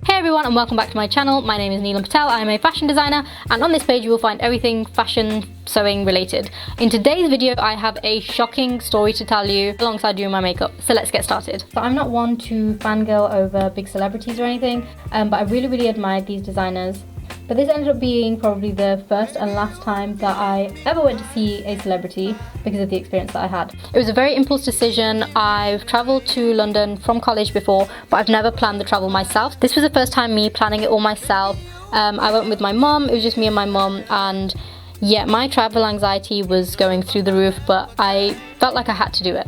Hey everyone and welcome back to my channel. My name is Neelam Patel. I am a fashion designer and on this page you will find everything fashion sewing related. In today's video I have a shocking story to tell you alongside doing my makeup. So let's get started. So I'm not one to fangirl over big celebrities or anything, but I really admired these designers. But this ended up being probably the first and last time that I ever went to see a celebrity because of the experience that I had. It was a very impulse decision. I've travelled to London from college before, but I've never planned the travel myself. This was the first time me planning it all myself. I went with my mum, it was just me and my mum, and yeah, my travel anxiety was going through the roof, but I felt like I had to do it.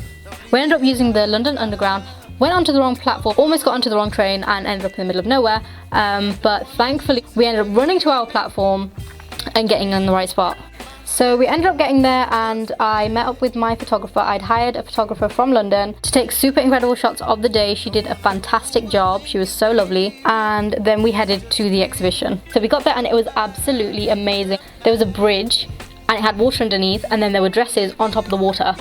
We ended up using the London Underground, went onto the wrong platform, almost got onto the wrong train and ended up in the middle of nowhere, but thankfully we ended up running to our platform and getting in the right spot. So we ended up getting there and I met up with my photographer. I'd hired a photographer from London to take super incredible shots of the day. She did a fantastic job, she was so lovely, and then we headed to the exhibition. So we got there and it was absolutely amazing. There was a bridge and it had water underneath, and then there were dresses on top of the water.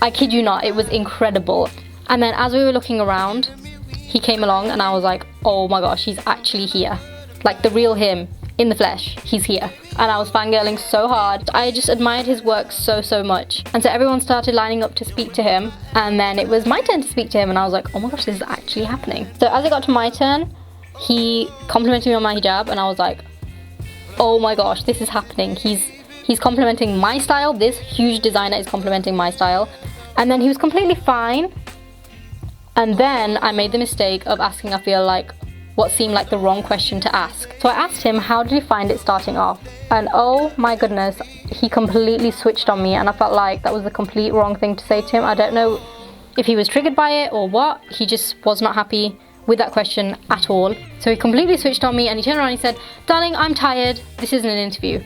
I kid you not, it was incredible. And then as we were looking around, he came along and I was like, oh my gosh, he's actually here. Like the real him, in the flesh, he's here. And I was fangirling so hard. I just admired his work so much. And so everyone started lining up to speak to him. And then it was my turn to speak to him and I was like, oh my gosh, this is actually happening. So as it got to my turn, he complimented me on my hijab and I was like, oh my gosh, this is happening. He's complimenting my style. This huge designer is complimenting my style. And then he was completely fine. And then I made the mistake of asking, I feel like, what seemed like the wrong question to ask. So I asked him, how did he find it starting off? And oh my goodness, he completely switched on me and I felt like that was the complete wrong thing to say to him. I don't know if he was triggered by it or what. He just was not happy with that question at all. So he completely switched on me and he turned around and he said, darling, I'm tired. This isn't an interview.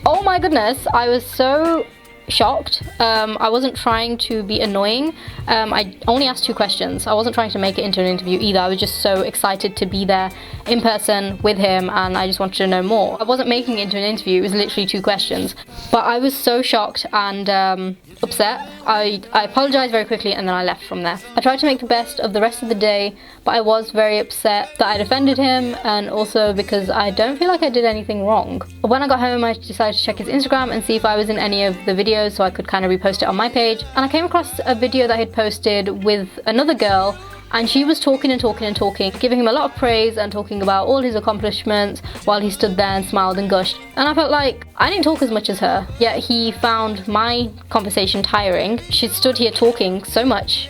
Oh my goodness, I was so shocked. I wasn't trying to be annoying. I only asked 2 questions. I wasn't trying to make it into an interview either. I was just so excited to be there in person with him and I just wanted to know more. I wasn't making it into an interview, it was literally 2 questions. But I was so shocked and upset. I apologized very quickly and then I left from there. I tried to make the best of the rest of the day, but I was very upset that I'd offended him and also because I don't feel like I did anything wrong. When I got home, I decided to check his Instagram and see if I was in any of the videos so I could kind of repost it on my page. And I came across a video that he'd posted with another girl and she was talking, giving him a lot of praise and talking about all his accomplishments while he stood there and smiled and gushed. And I felt like I didn't talk as much as her, yet he found my conversation tiring. She stood here talking so much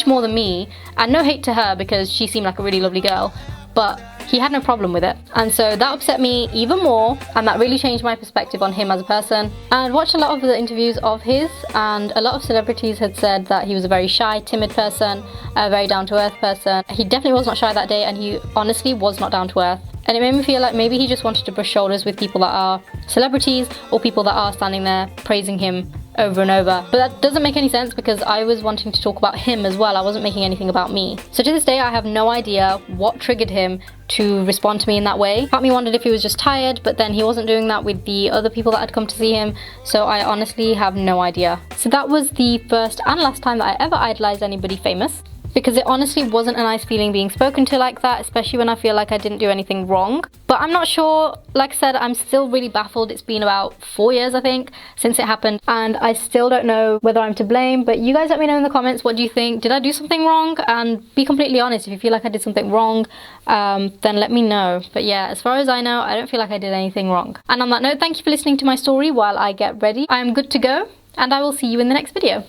more than me, and no hate to her because she seemed like a really lovely girl, but he had no problem with it. And so that upset me even more and that really changed my perspective on him as a person. And I'd watched a lot of the interviews of his and a lot of celebrities had said that he was a very shy, timid person, a very down-to-earth person. He definitely was not shy that day and he honestly was not down to earth. And it made me feel like maybe he just wanted to brush shoulders with people that are celebrities or people that are standing there praising him over and over. But that doesn't make any sense because I was wanting to talk about him as well. I wasn't making anything about me. So to this day I have no idea what triggered him to respond to me in that way. Part of me wondered if he was just tired, but then he wasn't doing that with the other people that had come to see him, so I honestly have no idea. So that was the first and last time that I ever idolized anybody famous, because it honestly wasn't a nice feeling being spoken to like that, especially when I feel like I didn't do anything wrong. But I'm not sure, like I said, I'm still really baffled. It's been about 4 years, I think, since it happened, and I still don't know whether I'm to blame, but you guys let me know in the comments, what do you think? Did I do something wrong? And be completely honest, if you feel like I did something wrong, then let me know. But yeah, as far as I know, I don't feel like I did anything wrong. And on that note, thank you for listening to my story while I get ready. I am good to go, and I will see you in the next video.